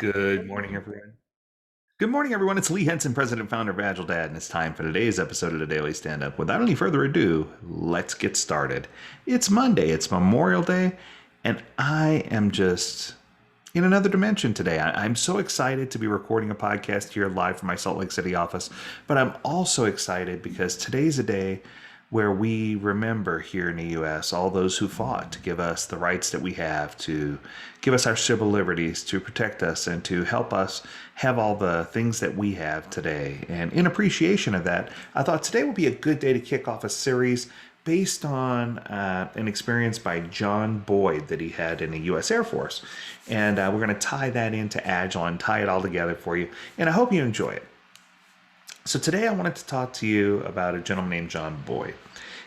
Good morning, everyone. Good morning, everyone. It's Lee Henson, President and Founder of Agiledad, and it's time for today's episode of the Daily Stand-Up. Without any further ado, let's get started. It's Monday, it's Memorial Day, and I am just in another dimension today. I'm so excited to be recording a podcast here live from my Salt Lake City office, but I'm also excited because today's a day where we remember here in the US all those who fought to give us the rights that we have, to give us our civil liberties, to protect us, and to help us have all the things that we have today. And in appreciation of that, I thought today would be a good day to kick off a series based on an experience by John Boyd that he had in the U.S. Air Force. And we're going to tie that into Agile and tie it all together for you. And I hope you enjoy it. So today I wanted to talk to you about a gentleman named John Boyd.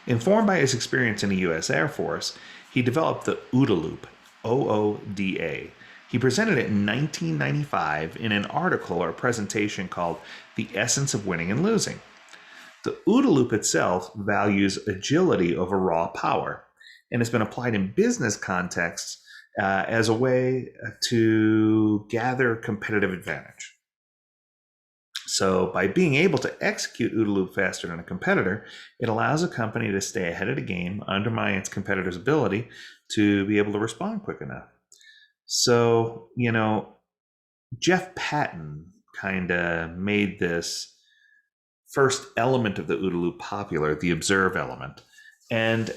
Informed by his experience in the U.S. Air Force, he developed the Ooda Loop, OODA. He presented it in 1995 in an article or presentation called The Essence of Winning and Losing. The OODA Loop itself values agility over raw power and has been applied in business contexts as a way to gather competitive advantage. So by being able to execute OODA Loop faster than a competitor, it allows a company to stay ahead of the game, undermine its competitor's ability to be able to respond quick enough. So, Jeff Patton kind of made this first element of the OODA Loop popular, the observe element. And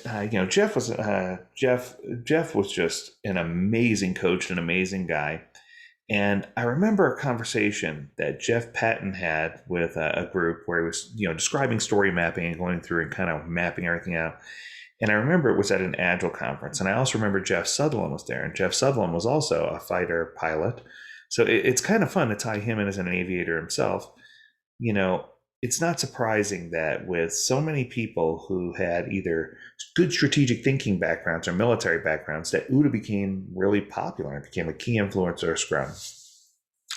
Jeff was just an amazing coach, an amazing guy. And I remember a conversation that Jeff Patton had with a group where he was, describing story mapping and going through and kind of mapping everything out. And I remember it was at an Agile conference. And I also remember Jeff Sutherland was there. And Jeff Sutherland was also a fighter pilot. So it's kind of fun to tie him in as an aviator himself. It's not surprising that with so many people who had either good strategic thinking backgrounds or military backgrounds, that OODA became really popular and became a key influencer of Scrum.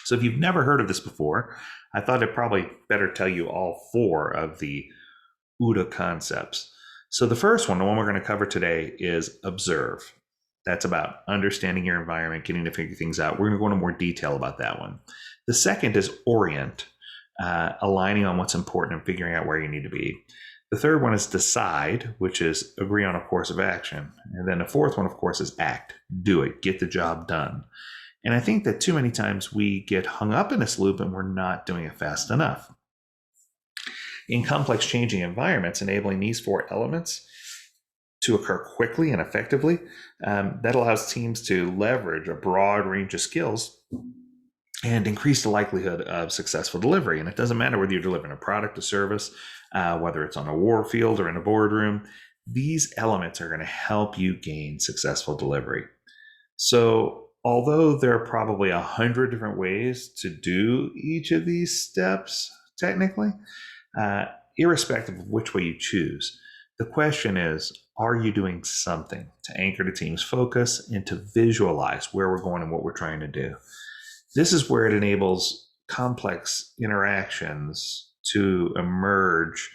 So if you've never heard of this before, I thought I'd probably better tell you all four of the OODA concepts. So the first one, the one we're going to cover today, is observe. That's about understanding your environment, getting to figure things out. We're going to go into more detail about that one. The second is orient. Aligning on what's important and figuring out where you need to be. The third one is decide, which is agree on a course of action. And then the fourth one, of course, is act. Do it. Get the job done. And I think that too many times we get hung up in this loop and we're not doing it fast enough. In complex changing environments, enabling these four elements to occur quickly and effectively, that allows teams to leverage a broad range of skills and increase the likelihood of successful delivery. And it doesn't matter whether you're delivering a product, a service, whether it's on a war field or in a boardroom, these elements are going to help you gain successful delivery. So although there are probably 100 different ways to do each of these steps, technically, irrespective of which way you choose, the question is, are you doing something to anchor the team's focus and to visualize where we're going and what we're trying to do? This is where it enables complex interactions to emerge,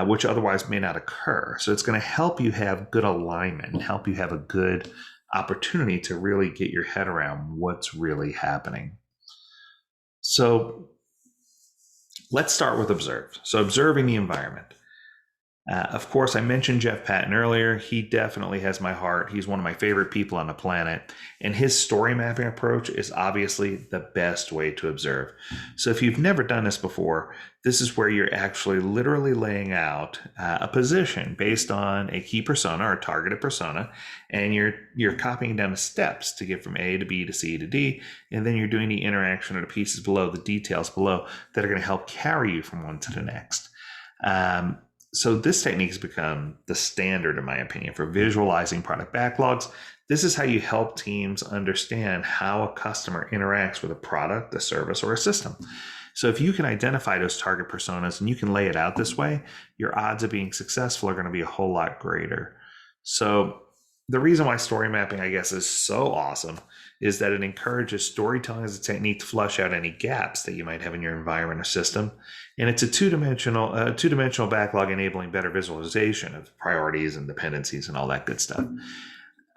which otherwise may not occur. So it's going to help you have good alignment and help you have a good opportunity to really get your head around what's really happening. So let's start with observe. So observing the environment. Of course, I mentioned Jeff Patton earlier. He definitely has my heart. He's one of my favorite people on the planet. And his story mapping approach is obviously the best way to observe. So if you've never done this before, this is where you're actually literally laying out a position based on a key persona or targeted persona. And you're copying down the steps to get from A to B to C to D. And then you're doing the interaction of the pieces below, the details below that are going to help carry you from one to the next. So this technique has become the standard, in my opinion, for visualizing product backlogs. This is how you help teams understand how a customer interacts with a product, a service, or a system. So if you can identify those target personas and you can lay it out this way, your odds of being successful are going to be a whole lot greater. So the reason why story mapping, I guess, is so awesome is that it encourages storytelling as a technique to flush out any gaps that you might have in your environment or system. And it's a two-dimensional backlog enabling better visualization of priorities and dependencies and all that good stuff.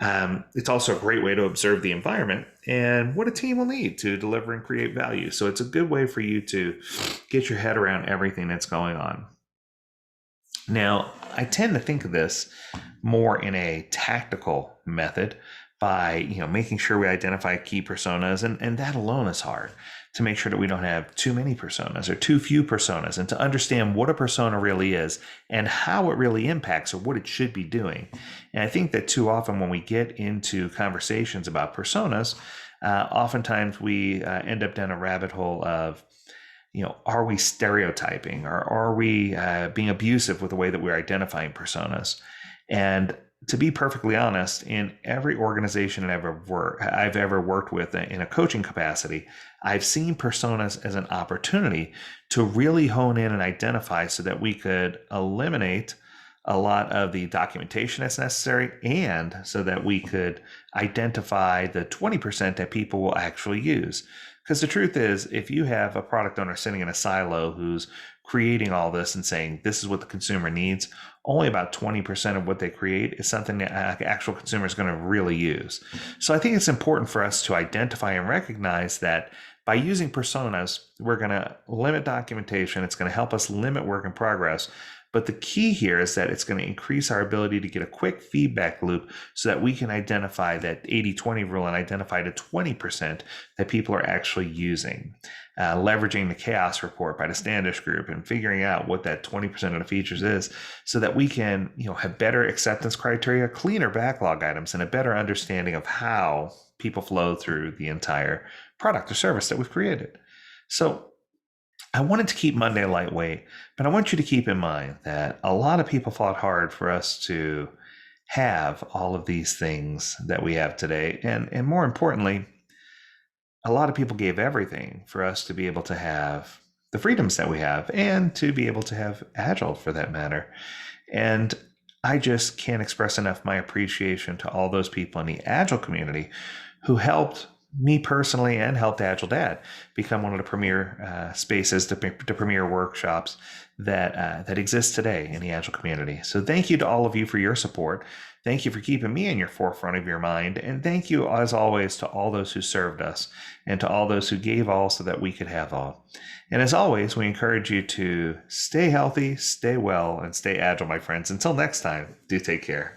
It's also a great way to observe the environment and what a team will need to deliver and create value. So it's a good way for you to get your head around everything that's going on. Now, I tend to think of this more in a tactical method by making sure we identify key personas, and that alone is hard, to make sure that we don't have too many personas or too few personas, and to understand what a persona really is and how it really impacts or what it should be doing. And I think that too often when we get into conversations about personas, oftentimes we end up down a rabbit hole of, are we stereotyping, or are we being abusive with the way that we're identifying personas? And to be perfectly honest, in every organization I've ever worked with in a coaching capacity, I've seen personas as an opportunity to really hone in and identify so that we could eliminate a lot of the documentation that's necessary, and so that we could identify the 20% that people will actually use. Because the truth is, if you have a product owner sitting in a silo who's creating all this and saying, this is what the consumer needs, only about 20% of what they create is something that actual consumer is going to really use. So I think it's important for us to identify and recognize that by using personas, we're going to limit documentation. It's going to help us limit work in progress. But the key here is that it's going to increase our ability to get a quick feedback loop so that we can identify that 80-20 rule and identify the 20% that people are actually using. Leveraging the chaos report by the Standup group and figuring out what that 20% of the features is, so that we can have better acceptance criteria, cleaner backlog items, and a better understanding of how people flow through the entire product or service that we've created. So I wanted to keep Monday lightweight, but I want you to keep in mind that a lot of people fought hard for us to have all of these things that we have today. And more importantly, a lot of people gave everything for us to be able to have the freedoms that we have, and to be able to have Agile for that matter. And I just can't express enough my appreciation to all those people in the Agile community who helped me personally and helped Agiledad become one of the premier spaces, the premier workshops that exist today in the Agile community. So thank you to all of you for your support. Thank you for keeping me in your forefront of your mind. And thank you, as always, to all those who served us and to all those who gave all so that we could have all. And as always, we encourage you to stay healthy, stay well, and stay agile, my friends. Until next time, do take care.